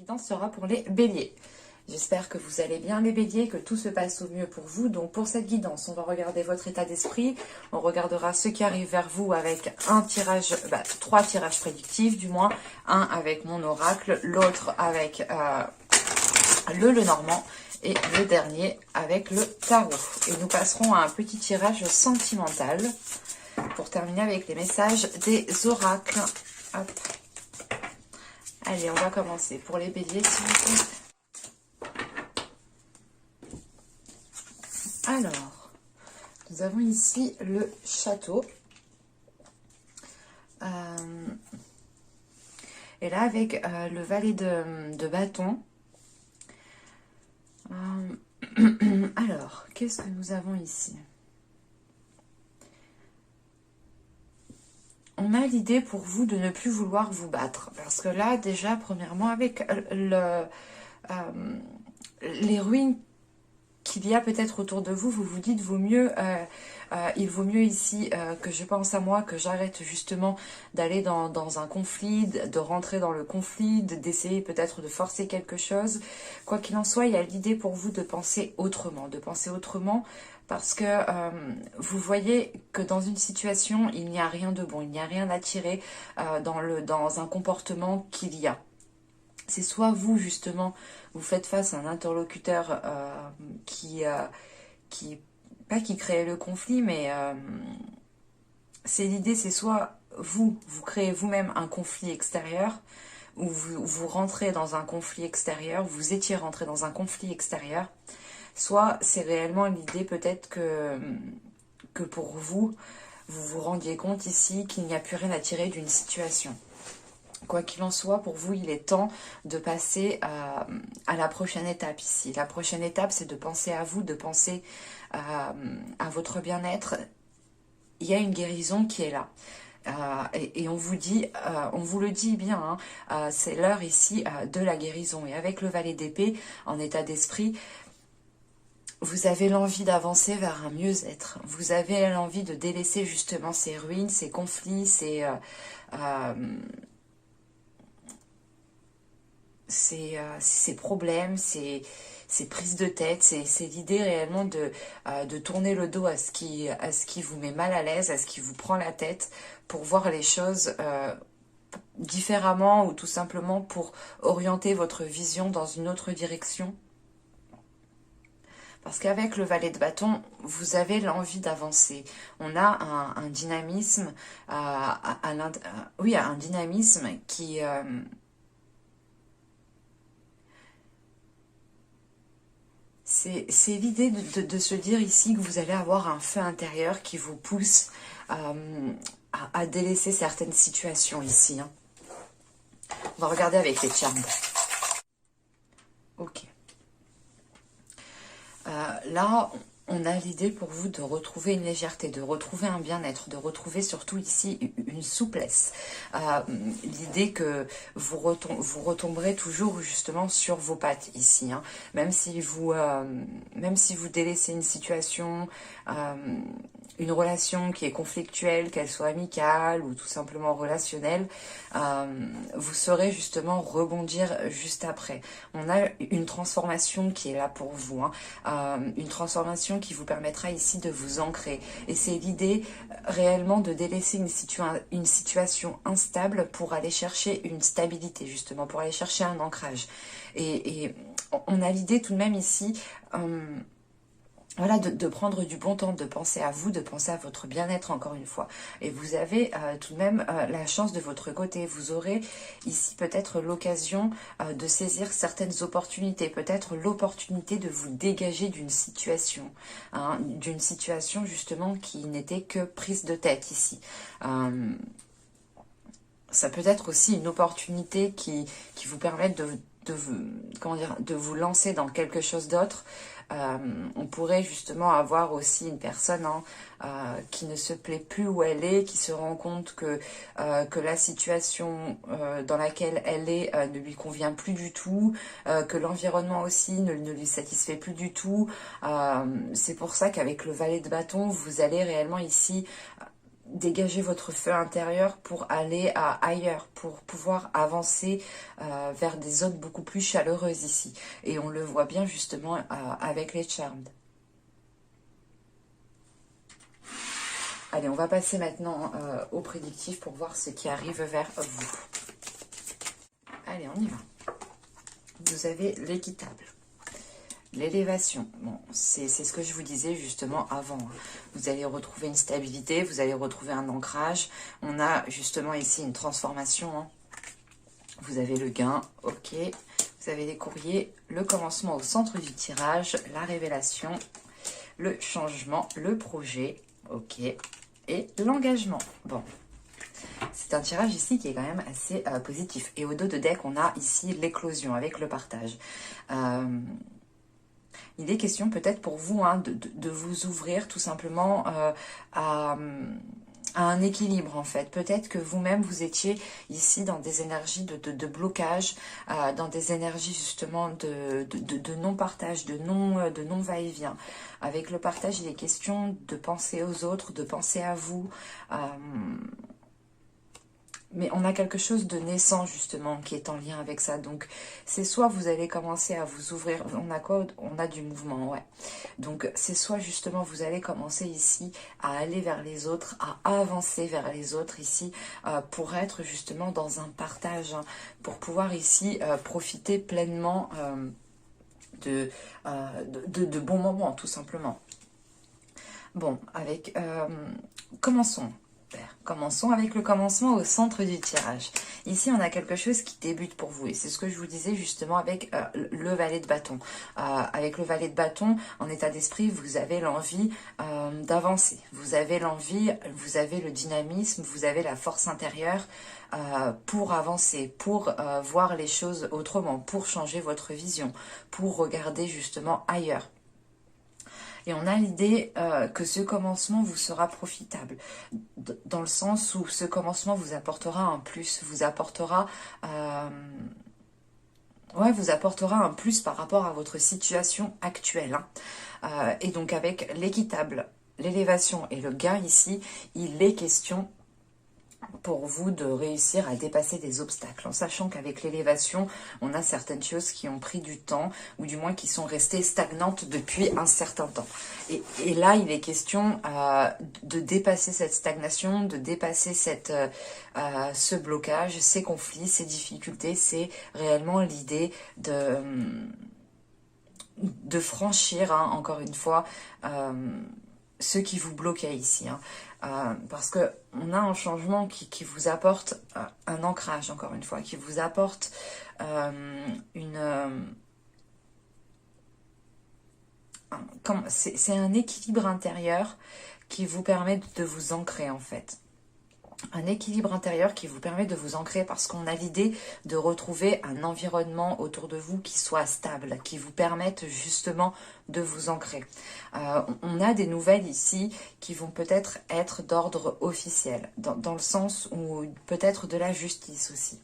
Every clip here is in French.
guidance sera pour les béliers. J'espère que vous allez bien les béliers, que tout se passe au mieux pour vous. Donc pour cette guidance, on va regarder votre état d'esprit. On regardera ce qui arrive vers vous avec un tirage, 3 tirages prédictifs du moins. Un avec mon oracle, l'autre avec le Lenormand et le dernier avec le tarot. Et nous passerons à un petit tirage sentimental pour terminer avec les messages des oracles. Hop. Allez, on va commencer pour les béliers, s'il vous plaît. Alors, nous avons ici le château. Et là, avec le valet de bâton. Alors, qu'est-ce que nous avons ici? On a l'idée pour vous de ne plus vouloir vous battre. Parce que là, déjà, premièrement, avec les ruines qu'il y a peut-être autour de vous, vous vous dites il vaut mieux ici que je pense à moi, que j'arrête justement d'aller dans un conflit, de rentrer dans le conflit, d'essayer peut-être de forcer quelque chose. Quoi qu'il en soit, il y a l'idée pour vous de penser autrement, parce que vous voyez que dans une situation, il n'y a rien de bon, il n'y a rien à tirer dans un comportement qu'il y a. C'est soit vous, justement, vous faites face à un interlocuteur pas qui crée le conflit, mais c'est l'idée, c'est soit vous créez vous-même un conflit extérieur, ou vous rentrez dans un conflit extérieur, vous étiez rentré dans un conflit extérieur, soit c'est réellement l'idée peut-être que pour vous, vous vous rendiez compte ici qu'il n'y a plus rien à tirer d'une situation. Quoi qu'il en soit, pour vous, il est temps de passer à la prochaine étape ici. La prochaine étape, c'est de penser à vous, de penser à votre bien-être. Il y a une guérison qui est là. Et on vous dit, on vous le dit bien, c'est l'heure ici de la guérison. Et avec le valet d'épée, en état d'esprit, vous avez l'envie d'avancer vers un mieux-être. Vous avez l'envie de délaisser justement ces ruines, ces conflits, ces problèmes, ces prises de tête, c'est l'idée réellement de tourner le dos à ce qui vous met mal à l'aise, à ce qui vous prend la tête, pour voir les choses différemment, ou tout simplement pour orienter votre vision dans une autre direction. Parce qu'avec le valet de bâton, vous avez l'envie d'avancer. On a un dynamisme, un dynamisme qui... c'est l'idée de se dire ici que vous allez avoir un feu intérieur qui vous pousse à délaisser certaines situations ici. On va regarder avec les charmes. Ok. Là, on a l'idée pour vous de retrouver une légèreté, de retrouver un bien-être, de retrouver surtout ici une souplesse. L'idée que vous retomberez toujours justement sur vos pattes ici. Même si vous délaissez une situation, une relation qui est conflictuelle, qu'elle soit amicale ou tout simplement relationnelle, vous saurez justement rebondir juste après. On a une transformation qui est là pour vous, une transformation qui vous permettra ici de vous ancrer. Et c'est l'idée réellement de délaisser une situation instable pour aller chercher une stabilité, justement, pour aller chercher un ancrage. Et on a l'idée tout de même ici... voilà, de prendre du bon temps, de penser à vous, de penser à votre bien-être encore une fois. Et vous avez tout de même la chance de votre côté. Vous aurez ici peut-être l'occasion de saisir certaines opportunités. Peut-être l'opportunité de vous dégager d'une situation. D'une situation justement qui n'était que prise de tête ici. Ça peut être aussi une opportunité qui vous permette de vous lancer dans quelque chose d'autre. On pourrait justement avoir aussi une personne qui ne se plaît plus où elle est, qui se rend compte que la situation dans laquelle elle est ne lui convient plus du tout, que l'environnement aussi ne lui satisfait plus du tout. C'est pour ça qu'avec le valet de bâton, vous allez réellement ici dégager votre feu intérieur pour aller ailleurs, pour pouvoir avancer vers des zones beaucoup plus chaleureuses ici. Et on le voit bien justement avec les Charmed. Allez, on va passer maintenant au prédictif pour voir ce qui arrive vers vous. Allez, on y va. Vous avez l'équitable. L'élévation, bon, c'est ce que je vous disais justement avant. Vous allez retrouver une stabilité, vous allez retrouver un ancrage. On a justement ici une transformation. Hein. Vous avez le gain, ok. Vous avez les courriers, le commencement au centre du tirage, la révélation, le changement, le projet, ok. Et l'engagement. Bon, c'est un tirage ici qui est quand même assez positif. Et au dos de deck, on a ici l'éclosion avec le partage. Il est question peut-être pour vous hein, de vous ouvrir tout simplement à un équilibre en fait. Peut-être que vous-même vous étiez ici dans des énergies de blocage, dans des énergies justement de non-partage, de non va-et-vient. Avec le partage, il est question de penser aux autres, de penser à vous. Mais on a quelque chose de naissant justement qui est en lien avec ça. Donc c'est soit vous allez commencer à vous ouvrir. On a quoi? On a du mouvement, ouais. Donc c'est soit justement vous allez commencer ici à aller vers les autres, à avancer vers les autres ici pour être justement dans un partage, hein, pour pouvoir ici profiter pleinement de bons moments tout simplement. Bon, avec commençons. Commençons avec le commencement au centre du tirage. Ici, on a quelque chose qui débute pour vous. Et c'est ce que je vous disais justement avec le valet de bâton. Avec le valet de bâton, en état d'esprit, vous avez l'envie d'avancer. Vous avez l'envie, vous avez le dynamisme, vous avez la force intérieure pour avancer, pour voir les choses autrement, pour changer votre vision, pour regarder justement ailleurs. Et on a l'idée que ce commencement vous sera profitable, dans le sens où ce commencement vous apportera un plus, vous apportera un plus par rapport à votre situation actuelle. Hein. Et donc avec l'équitable, l'élévation et le gain ici, il est question pour vous de réussir à dépasser des obstacles, en sachant qu'avec l'élévation, on a certaines choses qui ont pris du temps, ou du moins qui sont restées stagnantes depuis un certain temps. Et là, il est question de dépasser cette stagnation, de dépasser ce blocage, ces conflits, ces difficultés. C'est réellement l'idée de franchir, hein, encore une fois, ce qui vous bloquait ici. Hein. Parce qu'on a un changement qui vous apporte un ancrage, encore une fois, qui vous apporte c'est un équilibre intérieur qui vous permet de vous ancrer, en fait. Un équilibre intérieur qui vous permet de vous ancrer parce qu'on a l'idée de retrouver un environnement autour de vous qui soit stable, qui vous permette justement de vous ancrer. On a des nouvelles ici qui vont peut-être être d'ordre officiel, dans le sens où peut-être de la justice aussi.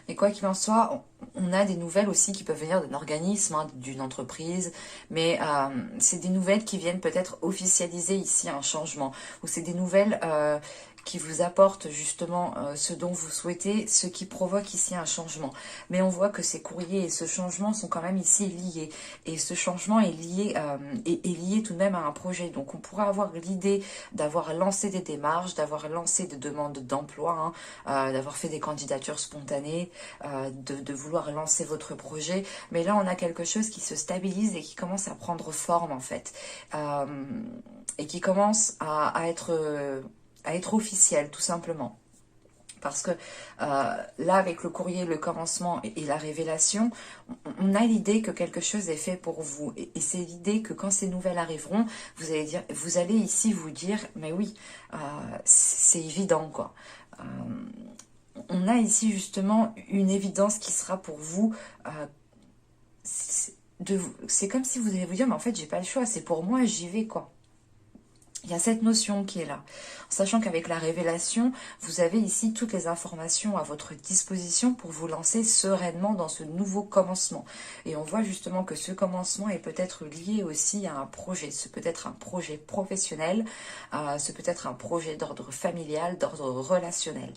Mais quoi qu'il en soit, on a des nouvelles aussi qui peuvent venir d'un organisme, hein, d'une entreprise, mais c'est des nouvelles qui viennent peut-être officialiser ici un changement, ou c'est des nouvelles qui vous apportent justement ce dont vous souhaitez, ce qui provoque ici un changement. Mais on voit que ces courriers et ce changement sont quand même ici liés. Et ce changement est lié tout de même à un projet. Donc on pourra avoir l'idée d'avoir lancé des démarches, d'avoir lancé des demandes d'emploi, hein, d'avoir fait des candidatures spontanées, de vouloir lancer votre projet. Mais là, on a quelque chose qui se stabilise et qui commence à prendre forme en fait. Et qui commence à être officiel, tout simplement. Parce que là, avec le courrier, le commencement et la révélation, on a l'idée que quelque chose est fait pour vous. Et c'est l'idée que quand ces nouvelles arriveront, vous allez ici vous dire, mais oui, c'est évident, quoi. On a ici justement une évidence qui sera pour vous. C'est comme si vous allez vous dire, mais en fait, j'ai pas le choix, c'est pour moi, j'y vais, quoi. Il y a cette notion qui est là, en sachant qu'avec la révélation, vous avez ici toutes les informations à votre disposition pour vous lancer sereinement dans ce nouveau commencement. Et on voit justement que ce commencement est peut-être lié aussi à un projet. Ce peut être un projet professionnel, ce peut être un projet d'ordre familial, d'ordre relationnel.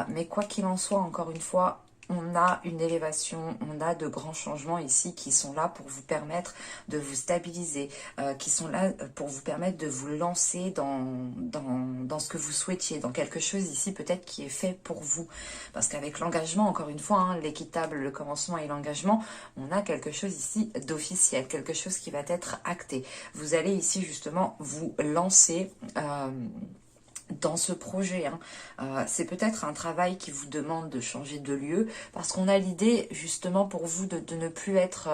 Mais quoi qu'il en soit, encore une fois, on a une élévation, on a de grands changements ici qui sont là pour vous permettre de vous stabiliser, qui sont là pour vous permettre de vous lancer dans ce que vous souhaitiez, dans quelque chose ici peut-être qui est fait pour vous. Parce qu'avec l'engagement, encore une fois, hein, l'équitable, le commencement et l'engagement, on a quelque chose ici d'officiel, quelque chose qui va être acté. Vous allez ici justement vous lancer dans ce projet. C'est peut-être un travail qui vous demande de changer de lieu, parce qu'on a l'idée justement pour vous de ne plus être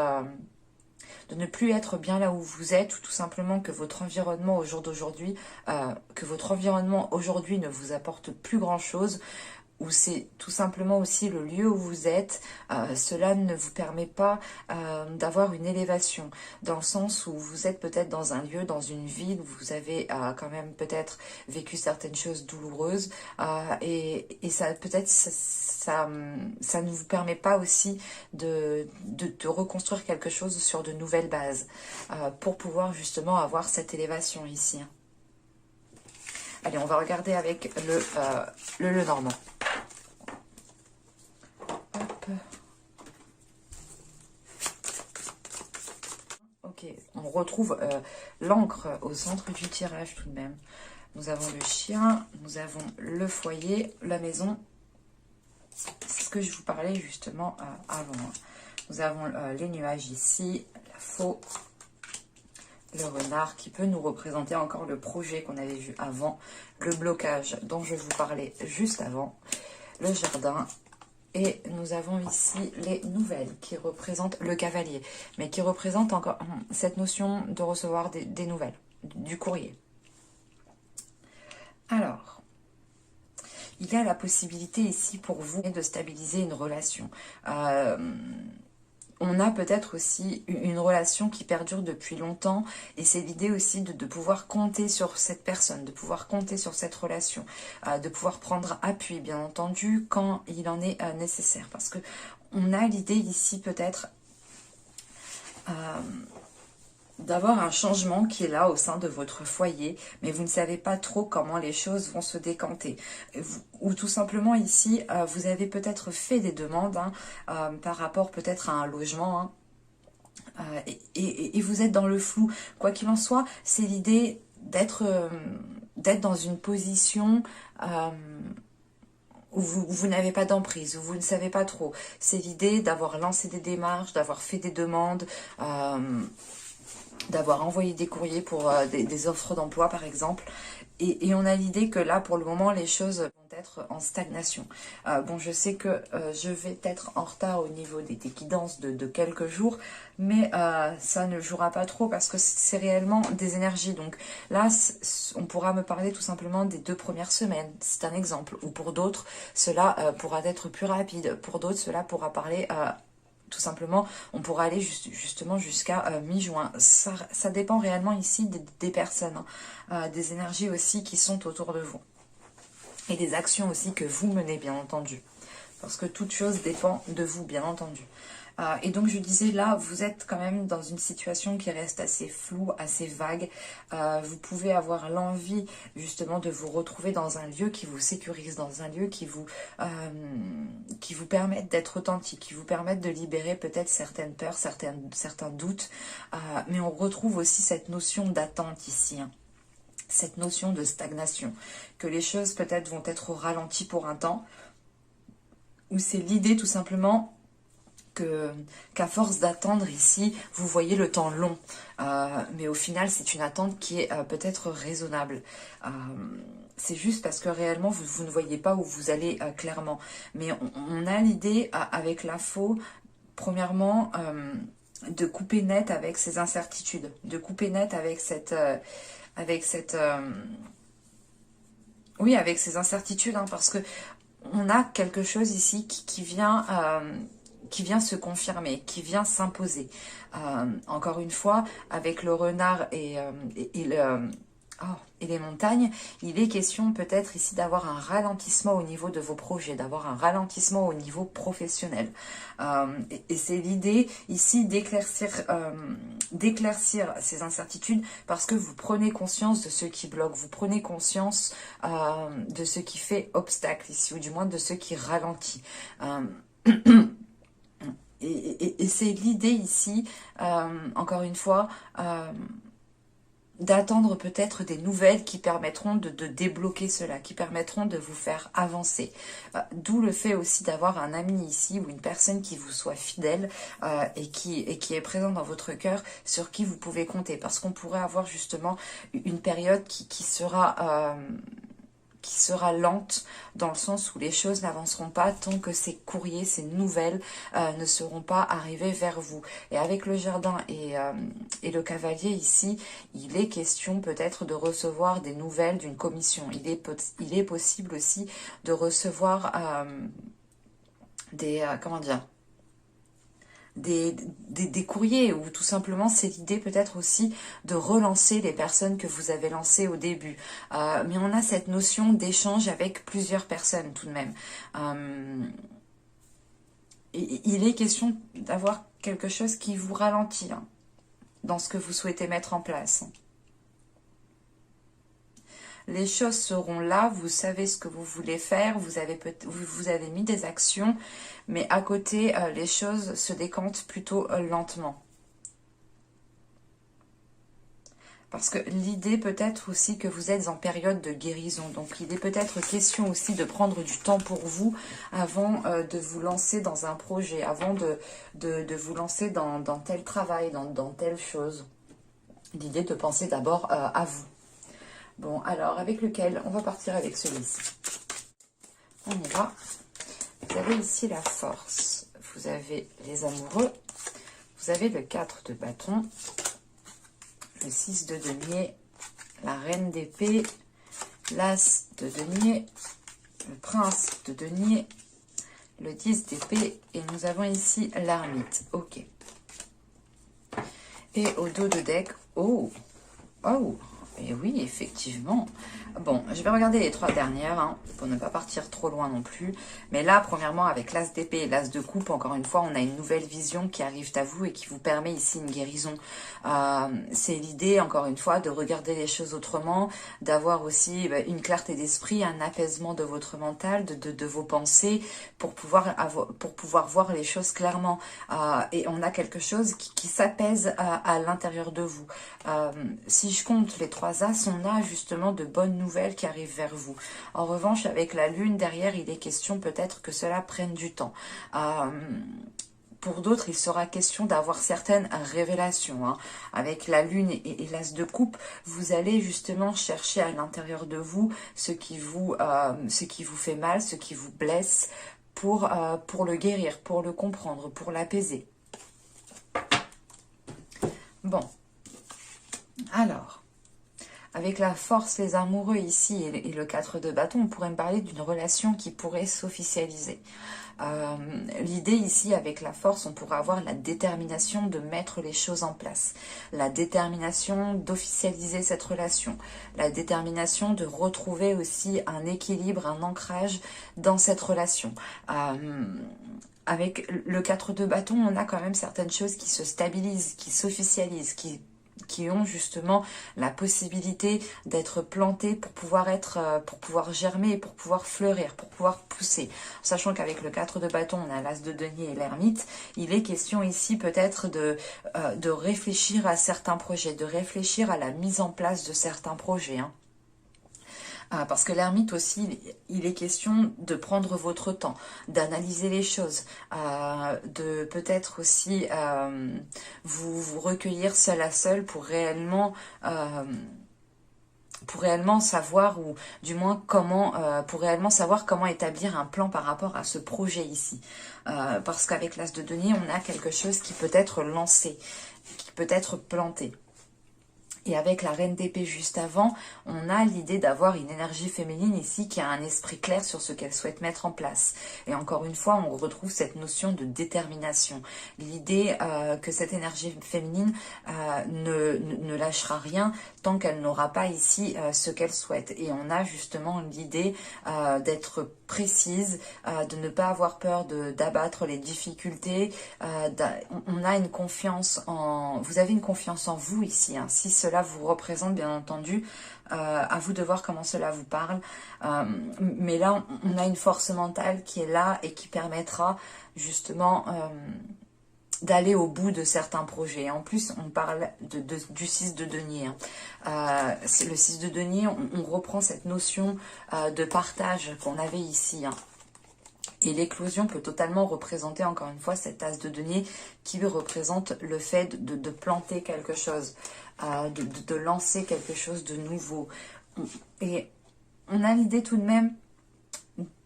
bien là où vous êtes, ou tout simplement que votre environnement au jour d'aujourd'hui, ne vous apporte plus grand chose, ou c'est tout simplement aussi le lieu où vous êtes, cela ne vous permet pas d'avoir une élévation, dans le sens où vous êtes peut-être dans un lieu, dans une ville où vous avez quand même peut-être vécu certaines choses douloureuses, et ça peut-être ça ne vous permet pas aussi de reconstruire quelque chose sur de nouvelles bases, pour pouvoir justement avoir cette élévation ici. Allez, on va regarder avec le Normand. Hop. Ok, on retrouve l'encre au centre du tirage tout de même. Nous avons le chien, nous avons le foyer, la maison. C'est ce que je vous parlais justement avant. Nous avons les nuages ici, la faux, le renard qui peut nous représenter encore le projet qu'on avait vu avant, le blocage dont je vous parlais juste avant, le jardin, et nous avons ici les nouvelles qui représentent le cavalier, mais qui représentent encore cette notion de recevoir des nouvelles, du courrier. Alors, il y a la possibilité ici pour vous de stabiliser une relation. On a peut-être aussi une relation qui perdure depuis longtemps, et c'est l'idée aussi de pouvoir compter sur cette personne, de pouvoir compter sur cette relation, de pouvoir prendre appui, bien entendu, quand il en est nécessaire. Parce que on a l'idée ici peut-être d'avoir un changement qui est là au sein de votre foyer, mais vous ne savez pas trop comment les choses vont se décanter. Ou tout simplement ici, vous avez peut-être fait des demandes par rapport peut-être à un logement, et vous êtes dans le flou. Quoi qu'il en soit, c'est l'idée d'être dans une position où vous n'avez pas d'emprise, où vous ne savez pas trop. C'est l'idée d'avoir lancé des démarches, d'avoir fait des demandes, d'avoir envoyé des courriers pour des offres d'emploi par exemple, et on a l'idée que là pour le moment les choses vont être en stagnation. Bon, je sais que je vais être en retard au niveau des guidances de quelques jours, mais ça ne jouera pas trop parce que c'est réellement des énergies. Donc là on pourra me parler tout simplement des 2 premières semaines, c'est un exemple, ou pour d'autres cela pourra être plus rapide, pour d'autres cela pourra parler tout simplement, on pourra aller justement jusqu'à mi-juin. Ça dépend réellement ici des personnes, des énergies aussi qui sont autour de vous. Et des actions aussi que vous menez, bien entendu. Parce que toute chose dépend de vous, bien entendu. Et donc je disais là, vous êtes quand même dans une situation qui reste assez floue, assez vague. Vous pouvez avoir l'envie justement de vous retrouver dans un lieu qui vous sécurise, dans un lieu qui vous permette d'être authentique, qui vous permette de libérer peut-être certaines peurs, certains doutes. Mais on retrouve aussi cette notion d'attente ici, cette notion de stagnation, que les choses peut-être vont être au ralenti pour un temps, ou c'est l'idée tout simplement qu'à force d'attendre ici, vous voyez le temps long. Mais au final, c'est une attente qui est peut-être raisonnable. C'est juste parce que réellement, vous ne voyez pas où vous allez clairement. Mais on a l'idée, avec la faux, premièrement, de couper net avec ces incertitudes, de couper net avec oui, avec ces incertitudes, parce que on a quelque chose ici qui vient se confirmer, qui vient s'imposer. Encore une fois, avec le renard et le... et les montagnes, il est question peut-être ici d'avoir un ralentissement au niveau de vos projets, d'avoir un ralentissement au niveau professionnel. Et c'est l'idée ici d'éclaircir ces incertitudes parce que vous prenez conscience de ce qui bloque, vous prenez conscience de ce qui fait obstacle ici, ou du moins de ce qui ralentit. Et c'est l'idée ici, encore une fois, d'attendre peut-être des nouvelles qui permettront de débloquer cela, qui permettront de vous faire avancer. D'où le fait aussi d'avoir un ami ici ou une personne qui vous soit fidèle et qui est présent dans votre cœur, sur qui vous pouvez compter. Parce qu'on pourrait avoir justement une période qui sera lente, dans le sens où les choses n'avanceront pas tant que ces courriers, ces nouvelles ne seront pas arrivés vers vous. Et avec le jardin et le cavalier ici, il est question peut-être de recevoir des nouvelles d'une commission. Il est possible aussi de recevoir comment dire, des courriers, ou tout simplement c'est l'idée peut-être aussi de relancer les personnes que vous avez lancées au début. Mais on a cette notion d'échange avec plusieurs personnes tout de même. Il est question d'avoir quelque chose qui vous ralentit dans ce que vous souhaitez mettre en place. Les choses seront là, vous savez ce que vous voulez faire, vous avez mis des actions, mais à côté, les choses se décantent plutôt lentement. Parce que l'idée peut être aussi que vous êtes en période de guérison. Donc il est peut-être question aussi de prendre du temps pour vous avant de vous lancer dans un projet, avant de vous lancer dans tel travail, dans telle chose. L'idée de penser d'abord à vous. Bon, alors, avec lequel on va partir avec celui-ci. On y va. Vous avez ici la force. Vous avez les amoureux. Vous avez le 4 de bâton. Le 6 de denier. La reine d'épée. L'as de denier. Le prince de denier. Le 10 d'épée. Et nous avons ici l'ermite. Ok. Et au dos de deck. Oh. Et oui, effectivement. Bon, je vais regarder les 3 dernières, pour ne pas partir trop loin non plus. Mais là, premièrement, avec l'as d'épée et l'as de coupe, encore une fois, on a une nouvelle vision qui arrive à vous et qui vous permet ici une guérison. C'est l'idée, encore une fois, de regarder les choses autrement, d'avoir aussi une clarté d'esprit, un apaisement de votre mental, de vos pensées, pour pouvoir voir les choses clairement. Et on a quelque chose qui s'apaise à l'intérieur de vous. Si je compte les 3 as, on a justement de bonnes nouvelles qui arrivent vers vous. En revanche, avec la lune derrière, il est question peut-être que cela prenne du temps. Pour d'autres, il sera question d'avoir certaines révélations. Avec la lune et l'as de coupe, vous allez justement chercher à l'intérieur de vous ce qui vous fait mal, ce qui vous blesse, pour le guérir, pour le comprendre, pour l'apaiser. Bon. Alors, avec la force, les amoureux ici et le 4 de bâton, on pourrait me parler d'une relation qui pourrait s'officialiser. L'idée ici, avec la force, on pourrait avoir la détermination de mettre les choses en place, la détermination d'officialiser cette relation, la détermination de retrouver aussi un équilibre, un ancrage dans cette relation. Avec le 4 de bâton, on a quand même certaines choses qui se stabilisent, qui s'officialisent, qui ont justement la possibilité d'être plantées pour pouvoir germer et pour pouvoir fleurir, pour pouvoir pousser. Sachant qu'avec le 4 de bâton, on a l'as de denier et l'ermite, il est question ici peut-être de réfléchir à certains projets, de réfléchir à la mise en place de certains projets. Parce que l'ermite aussi, il est question de prendre votre temps, d'analyser les choses, de peut-être aussi vous recueillir seul à seul pour réellement savoir, ou du moins pour réellement savoir comment établir un plan par rapport à ce projet ici. Parce qu'avec l'as de denier, on a quelque chose qui peut être lancé, qui peut être planté. Et avec la reine d'épée juste avant, on a l'idée d'avoir une énergie féminine ici qui a un esprit clair sur ce qu'elle souhaite mettre en place. Et encore une fois, on retrouve cette notion de détermination. L'idée que cette énergie féminine ne lâchera rien tant qu'elle n'aura pas ici ce qu'elle souhaite. Et on a justement l'idée d'être précise, de ne pas avoir peur d'abattre les difficultés. On a une confiance en... Vous avez une confiance en vous ici, hein. Si cela vous représente, bien entendu, à vous de voir comment cela vous parle. Mais là, on a une force mentale qui est là et qui permettra justement d'aller au bout de certains projets. En plus, on parle du 6 de denier. Hein. Le 6 de denier, on reprend cette notion de partage qu'on avait ici. Hein. Et l'éclosion peut totalement représenter, encore une fois, cet as de denier qui représente le fait de planter quelque chose, de lancer quelque chose de nouveau. Et on a l'idée tout de même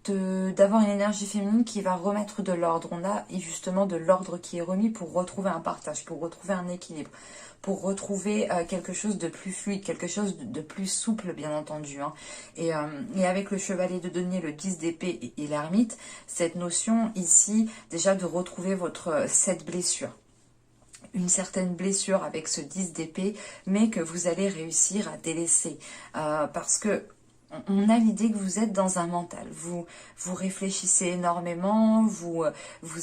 d'avoir une énergie féminine qui va remettre de l'ordre. On a justement de l'ordre qui est remis pour retrouver un partage, pour retrouver un équilibre, pour retrouver quelque chose de plus fluide, quelque chose de plus souple, bien entendu. Hein. Et avec le chevalier de denier, le 10 d'épée et l'ermite, cette notion ici, déjà de retrouver cette blessure. Une certaine blessure avec ce 10 d'épée, mais que vous allez réussir à délaisser. Parce que on a l'idée que vous êtes dans un mental, vous réfléchissez énormément, vous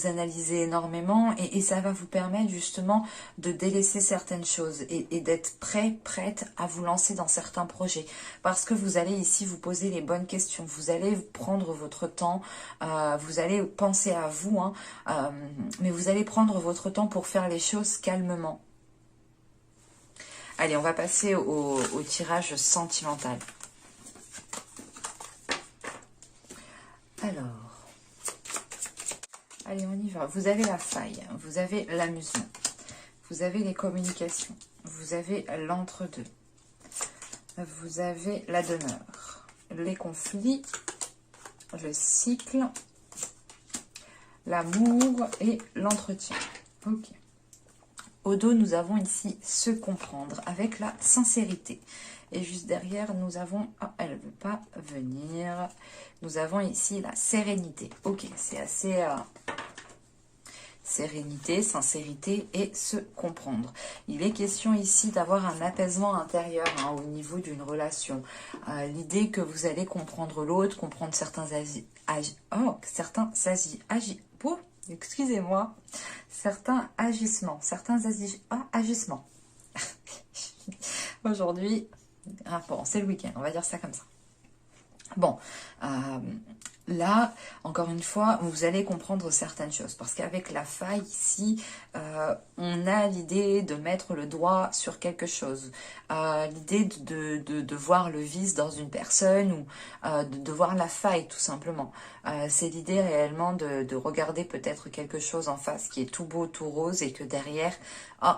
analysez énormément et ça va vous permettre justement de délaisser certaines choses et d'être prête à vous lancer dans certains projets parce que vous allez ici vous poser les bonnes questions, vous allez prendre votre temps, vous allez penser à vous, hein, mais vous allez prendre votre temps pour faire les choses calmement. Allez, on va passer au tirage sentimental. Alors, allez, on y va. Vous avez la faille, vous avez l'amusement, vous avez les communications, vous avez l'entre-deux, vous avez la demeure, les conflits, le cycle, l'amour et l'entretien. Ok. Au dos, nous avons ici se comprendre avec la sincérité. Et juste derrière, nous avons... Oh, elle ne veut pas venir. Nous avons ici la sérénité. Ok, c'est assez... sérénité, sincérité et se comprendre. Il est question ici d'avoir un apaisement intérieur hein, au niveau d'une relation. L'idée que vous allez comprendre l'autre, comprendre excusez-moi, certains agissements, agissements. Aujourd'hui, bon, c'est le week-end, on va dire ça comme ça. Bon, là, encore une fois, vous allez comprendre certaines choses. Parce qu'avec la faille ici, on a l'idée de mettre le doigt sur quelque chose. L'idée de voir le vice dans une personne ou de voir la faille tout simplement. C'est l'idée réellement de regarder peut-être quelque chose en face qui est tout beau, tout rose et que derrière,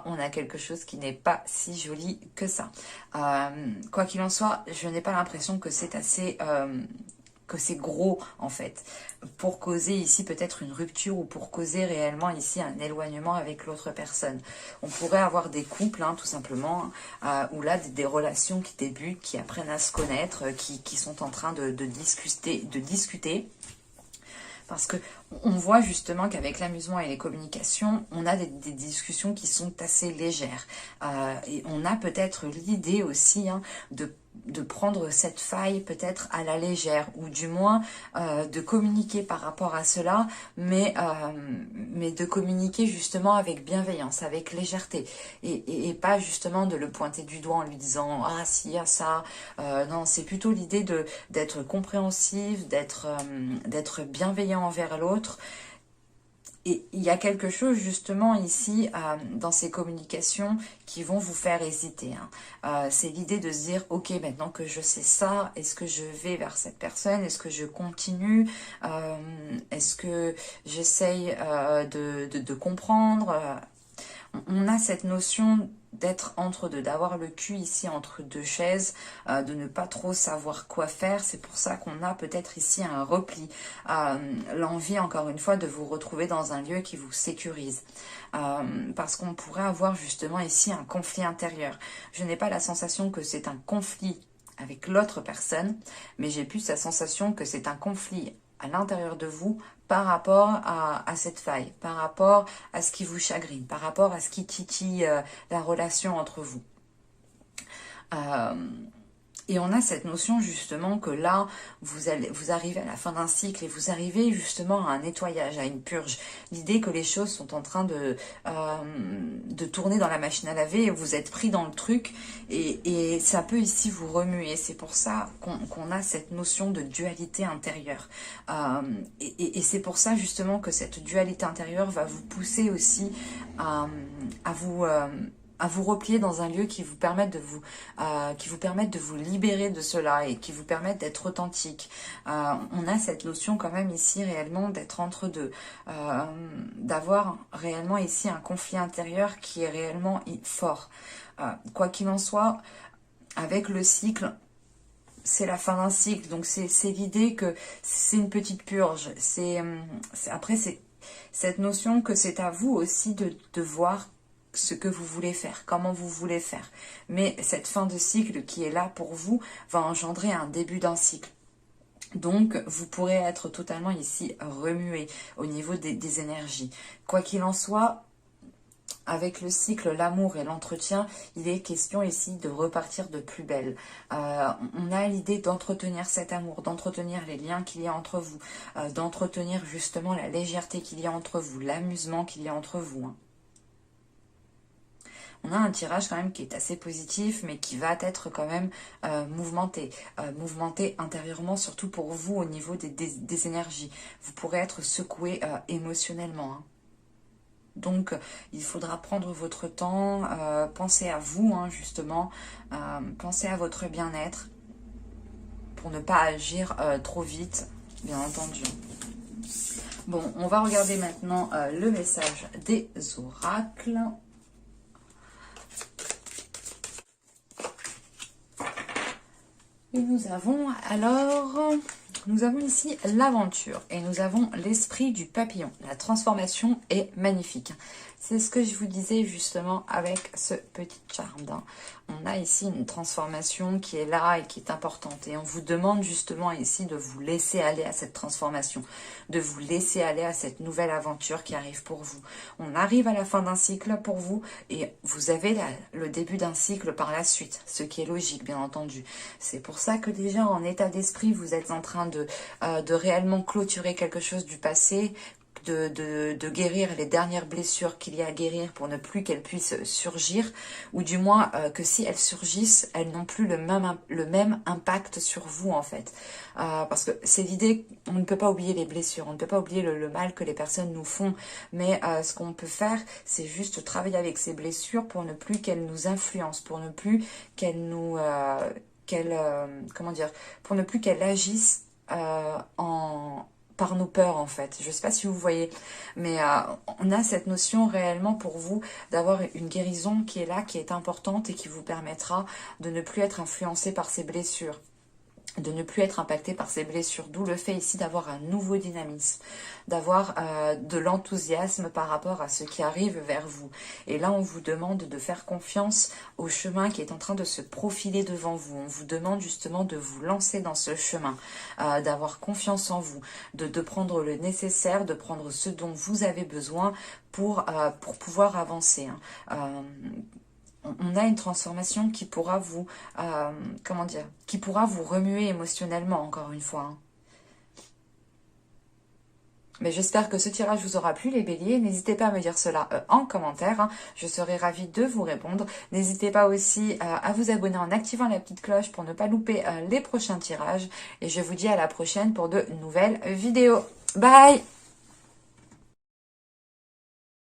on a quelque chose qui n'est pas si joli que ça. Quoi qu'il en soit, je n'ai pas l'impression que c'est assez... que c'est gros en fait, pour causer ici peut-être une rupture ou pour causer réellement ici un éloignement avec l'autre personne. On pourrait avoir des couples hein, tout simplement, ou là des relations qui débutent, qui apprennent à se connaître, qui sont en train de discuter. Parce que on voit justement qu'avec l'amusement et les communications, on a des discussions qui sont assez légères. Et on a peut-être l'idée aussi hein, de prendre cette faille peut-être à la légère, ou du moins de communiquer par rapport à cela, mais de communiquer justement avec bienveillance, avec légèreté, et pas justement de le pointer du doigt en lui disant « Ah, si, il y a ça ». Non, c'est plutôt l'idée d'être compréhensif, d'être bienveillant envers l'autre. Et il y a quelque chose justement ici dans ces communications qui vont vous faire hésiter. Hein. C'est l'idée de se dire, ok, maintenant que je sais ça, est-ce que je vais vers cette personne? Est-ce que je continue? Est-ce que j'essaye de comprendre? On a cette notion d'être entre deux, d'avoir le cul ici entre deux chaises, de ne pas trop savoir quoi faire. C'est pour ça qu'on a peut-être ici un repli, l'envie encore une fois de vous retrouver dans un lieu qui vous sécurise, parce qu'on pourrait avoir justement ici un conflit intérieur. Je n'ai pas la sensation que c'est un conflit avec l'autre personne, mais j'ai plus la sensation que c'est un conflit à l'intérieur de vous par rapport à cette faille, par rapport à ce qui vous chagrine, par rapport à ce qui titille la relation entre vous. Et on a cette notion justement que là, vous arrivez à la fin d'un cycle et vous arrivez justement à un nettoyage, à une purge. L'idée que les choses sont en train de tourner dans la machine à laver et vous êtes pris dans le truc et ça peut ici vous remuer. C'est pour ça qu'on a cette notion de dualité intérieure. Et c'est pour ça justement que cette dualité intérieure va vous pousser aussi à vous replier dans un lieu qui vous permette de vous libérer de cela et qui vous permette d'être authentique. On a cette notion quand même ici réellement d'être entre deux, d'avoir réellement ici un conflit intérieur qui est réellement fort. Quoi qu'il en soit, avec le cycle, c'est la fin d'un cycle, donc c'est l'idée que c'est une petite purge. Après, c'est cette notion que c'est à vous aussi de voir ce que vous voulez faire, comment vous voulez faire. Mais cette fin de cycle qui est là pour vous va engendrer un début d'un cycle. Donc, vous pourrez être totalement ici remué au niveau des énergies. Quoi qu'il en soit, avec le cycle, l'amour et l'entretien, il est question ici de repartir de plus belle. On a l'idée d'entretenir cet amour, d'entretenir les liens qu'il y a entre vous, d'entretenir justement la légèreté qu'il y a entre vous, l'amusement qu'il y a entre vous, hein. On a un tirage quand même qui est assez positif, mais qui va être quand même mouvementé. Mouvementé intérieurement, surtout pour vous au niveau des énergies. Vous pourrez être secoué émotionnellement, hein. Donc, il faudra prendre votre temps, pensez à vous, hein, justement, pensez à votre bien-être, pour ne pas agir trop vite, bien entendu. Bon, on va regarder maintenant le message des oracles. Et nous avons ici l'aventure et nous avons l'esprit du papillon. La transformation est magnifique. C'est ce que je vous disais justement avec ce petit charme. On a ici une transformation qui est là et qui est importante. Et on vous demande justement ici de vous laisser aller à cette transformation, de vous laisser aller à cette nouvelle aventure qui arrive pour vous. On arrive à la fin d'un cycle pour vous et vous avez le début d'un cycle par la suite, ce qui est logique bien entendu. C'est pour ça que déjà en état d'esprit, vous êtes en train de réellement clôturer quelque chose du passé, de guérir les dernières blessures qu'il y a à guérir pour ne plus qu'elles puissent surgir, ou du moins que si elles surgissent, elles n'ont plus le même impact sur vous en fait. Parce que c'est l'idée, on ne peut pas oublier les blessures, on ne peut pas oublier le mal que les personnes nous font, mais ce qu'on peut faire, c'est juste travailler avec ces blessures pour ne plus qu'elles nous influencent, pour ne plus qu'elles nous... pour ne plus qu'elles agissent par nos peurs en fait. Je ne sais pas si vous voyez, mais on a cette notion réellement pour vous d'avoir une guérison qui est là, qui est importante et qui vous permettra de ne plus être influencé par ces blessures, de ne plus être impacté par ces blessures, d'où le fait ici d'avoir un nouveau dynamisme, d'avoir de l'enthousiasme par rapport à ce qui arrive vers vous. Et là, on vous demande de faire confiance au chemin qui est en train de se profiler devant vous. On vous demande justement de vous lancer dans ce chemin, d'avoir confiance en vous, de prendre le nécessaire, de prendre ce dont vous avez besoin pour pouvoir avancer, hein. On a une transformation qui pourra vous, qui pourra vous remuer émotionnellement, encore une fois, hein. Mais j'espère que ce tirage vous aura plu, les béliers. N'hésitez pas à me dire cela en commentaire, hein. Je serai ravie de vous répondre. N'hésitez pas aussi à vous abonner en activant la petite cloche pour ne pas louper les prochains tirages. Et je vous dis à la prochaine pour de nouvelles vidéos. Bye!